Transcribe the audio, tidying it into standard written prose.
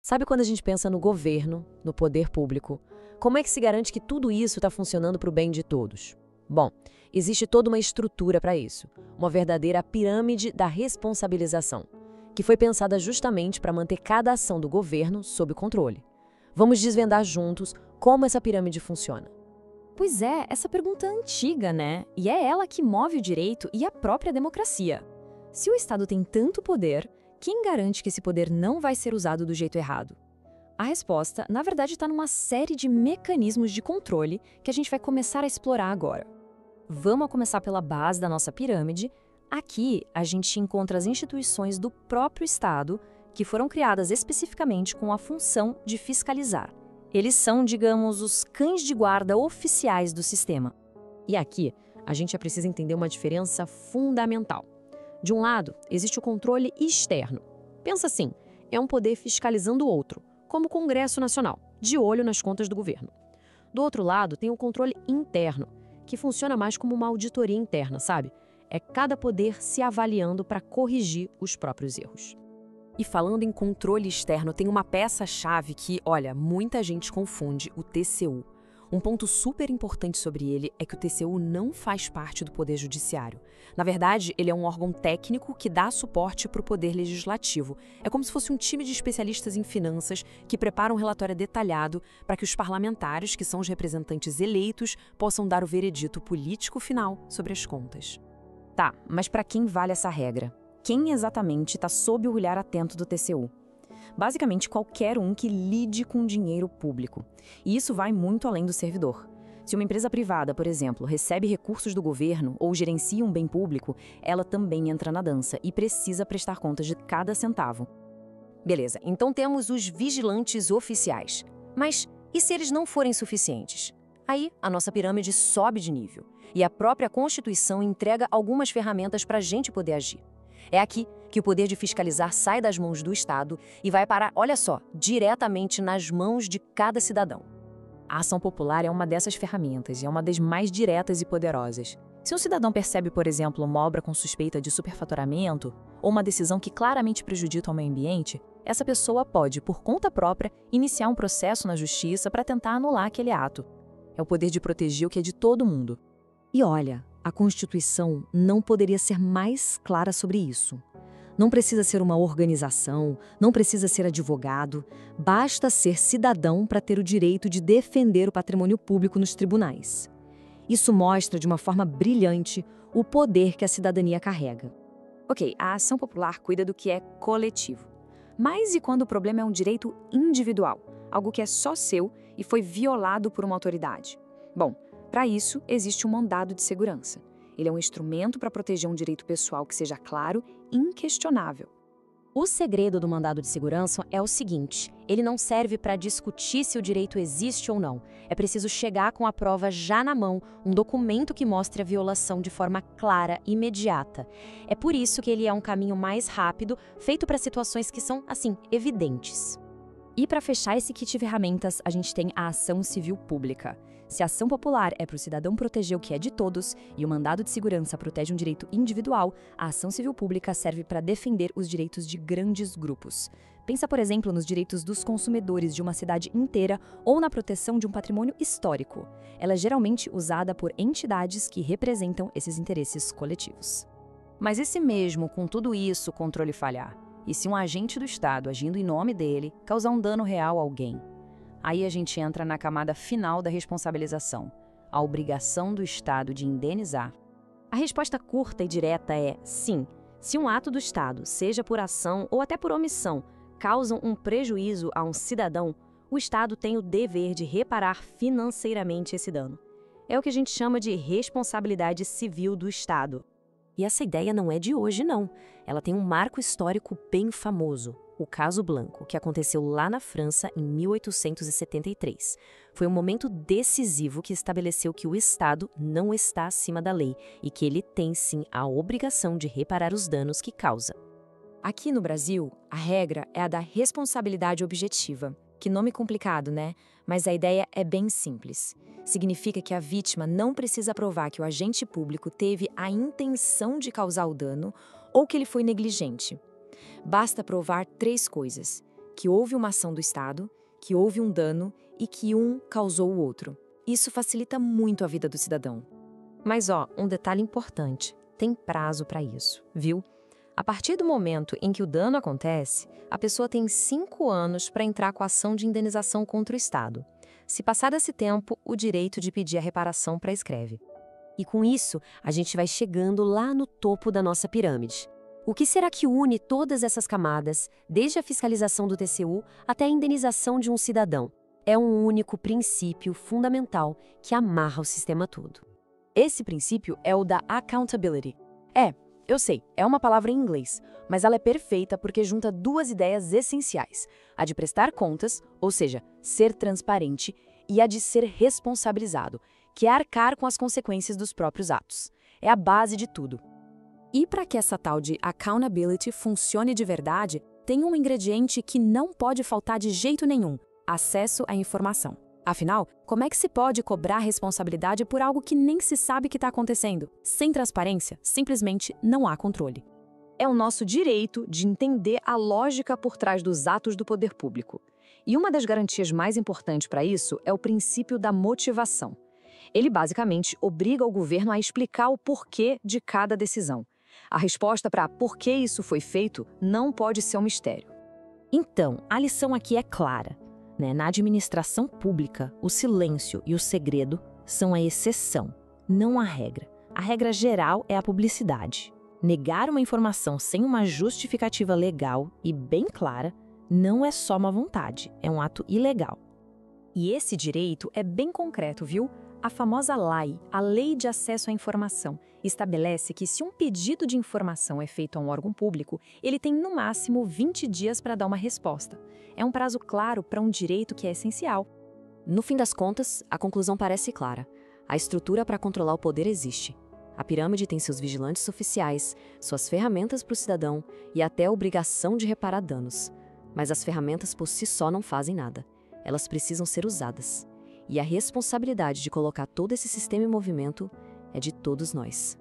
Sabe quando a gente pensa no governo, no poder público, como é que se garante que tudo isso está funcionando para o bem de todos? Bom, existe toda uma estrutura para isso, uma verdadeira pirâmide da responsabilização, que foi pensada justamente para manter cada ação do governo sob controle. Vamos desvendar juntos como essa pirâmide funciona. Pois é, essa pergunta é antiga, né? E é ela que move o direito e a própria democracia. Se o Estado tem tanto poder, quem garante que esse poder não vai ser usado do jeito errado? A resposta, na verdade, está numa série de mecanismos de controle que a gente vai começar a explorar agora. Vamos começar pela base da nossa pirâmide. Aqui, a gente encontra as instituições do próprio Estado que foram criadas especificamente com a função de fiscalizar. Eles são, digamos, os cães de guarda oficiais do sistema. E aqui, a gente já precisa entender uma diferença fundamental. De um lado, existe o controle externo. Pensa assim, é um poder fiscalizando o outro, como o Congresso Nacional, de olho nas contas do governo. Do outro lado, tem o controle interno, que funciona mais como uma auditoria interna, sabe? É cada poder se avaliando para corrigir os próprios erros. E falando em controle externo, tem uma peça-chave que, olha, muita gente confunde, o TCU. Um ponto super importante sobre ele é que o TCU não faz parte do Poder Judiciário. Na verdade, ele é um órgão técnico que dá suporte para o Poder Legislativo. É como se fosse um time de especialistas em finanças que prepara um relatório detalhado para que os parlamentares, que são os representantes eleitos, possam dar o veredito político final sobre as contas. Tá, mas para quem vale essa regra? Quem exatamente está sob o olhar atento do TCU? Basicamente, qualquer um que lide com dinheiro público. E isso vai muito além do servidor. Se uma empresa privada, por exemplo, recebe recursos do governo ou gerencia um bem público, ela também entra na dança e precisa prestar contas de cada centavo. Beleza, então temos os vigilantes oficiais. Mas e se eles não forem suficientes? Aí, a nossa pirâmide sobe de nível. E a própria Constituição entrega algumas ferramentas para a gente poder agir. É aqui que o poder de fiscalizar sai das mãos do Estado e vai parar, olha só, diretamente nas mãos de cada cidadão. A ação popular é uma dessas ferramentas e é uma das mais diretas e poderosas. Se um cidadão percebe, por exemplo, uma obra com suspeita de superfaturamento ou uma decisão que claramente prejudica o meio ambiente, essa pessoa pode, por conta própria, iniciar um processo na justiça para tentar anular aquele ato. É o poder de proteger o que é de todo mundo. E olha, a Constituição não poderia ser mais clara sobre isso. Não precisa ser uma organização, não precisa ser advogado, basta ser cidadão para ter o direito de defender o patrimônio público nos tribunais. Isso mostra de uma forma brilhante o poder que a cidadania carrega. Ok, a ação popular cuida do que é coletivo. Mas e quando o problema é um direito individual, algo que é só seu e foi violado por uma autoridade? Bom, para isso existe um mandado de segurança. Ele é um instrumento para proteger um direito pessoal que seja claro e inquestionável. O segredo do mandado de segurança é o seguinte: ele não serve para discutir se o direito existe ou não. É preciso chegar com a prova já na mão, um documento que mostre a violação de forma clara e imediata. É por isso que ele é um caminho mais rápido, feito para situações que são, assim, evidentes. E para fechar esse kit de ferramentas, a gente tem a ação civil pública. Se a ação popular é para o cidadão proteger o que é de todos e o mandado de segurança protege um direito individual, a ação civil pública serve para defender os direitos de grandes grupos. Pensa, por exemplo, nos direitos dos consumidores de uma cidade inteira ou na proteção de um patrimônio histórico. Ela é geralmente usada por entidades que representam esses interesses coletivos. Mas e se mesmo com tudo isso o controle falhar? E se um agente do Estado, agindo em nome dele, causar um dano real a alguém? Aí a gente entra na camada final da responsabilização, a obrigação do Estado de indenizar. A resposta curta e direta é sim. Se um ato do Estado, seja por ação ou até por omissão, causa um prejuízo a um cidadão, o Estado tem o dever de reparar financeiramente esse dano. É o que a gente chama de responsabilidade civil do Estado. E essa ideia não é de hoje, não. Ela tem um marco histórico bem famoso, o Caso Blanco, que aconteceu lá na França em 1873. Foi um momento decisivo que estabeleceu que o Estado não está acima da lei e que ele tem, sim, a obrigação de reparar os danos que causa. Aqui no Brasil, a regra é a da responsabilidade objetiva. Que nome complicado, né? Mas a ideia é bem simples. Significa que a vítima não precisa provar que o agente público teve a intenção de causar o dano ou que ele foi negligente. Basta provar 3 coisas: que houve uma ação do Estado, que houve um dano e que um causou o outro. Isso facilita muito a vida do cidadão. Mas um detalhe importante, tem prazo para isso, viu? A partir do momento em que o dano acontece, a pessoa tem 5 anos para entrar com a ação de indenização contra o Estado. Se passar desse tempo, o direito de pedir a reparação prescreve. E com isso, a gente vai chegando lá no topo da nossa pirâmide. O que será que une todas essas camadas, desde a fiscalização do TCU até a indenização de um cidadão? É um único princípio fundamental que amarra o sistema todo. Esse princípio é o da accountability. Eu sei, é uma palavra em inglês, mas ela é perfeita porque junta 2 ideias essenciais: a de prestar contas, ou seja, ser transparente, e a de ser responsabilizado, que é arcar com as consequências dos próprios atos. É a base de tudo. E para que essa tal de accountability funcione de verdade, tem um ingrediente que não pode faltar de jeito nenhum: acesso à informação. Afinal, como é que se pode cobrar responsabilidade por algo que nem se sabe que está acontecendo? Sem transparência, simplesmente não há controle. É o nosso direito de entender a lógica por trás dos atos do poder público. E uma das garantias mais importantes para isso é o princípio da motivação. Ele basicamente obriga o governo a explicar o porquê de cada decisão. A resposta para por que isso foi feito não pode ser um mistério. Então, a lição aqui é clara. Na administração pública, o silêncio e o segredo são a exceção, não a regra. A regra geral é a publicidade. Negar uma informação sem uma justificativa legal e bem clara não é só uma vontade, é um ato ilegal. E esse direito é bem concreto, viu? A famosa LAI, a Lei de Acesso à Informação, estabelece que se um pedido de informação é feito a um órgão público, ele tem no máximo 20 dias para dar uma resposta. É um prazo claro para um direito que é essencial. No fim das contas, a conclusão parece clara. A estrutura para controlar o poder existe. A pirâmide tem seus vigilantes oficiais, suas ferramentas para o cidadão e até a obrigação de reparar danos. Mas as ferramentas por si só não fazem nada. Elas precisam ser usadas. E a responsabilidade de colocar todo esse sistema em movimento é de todos nós.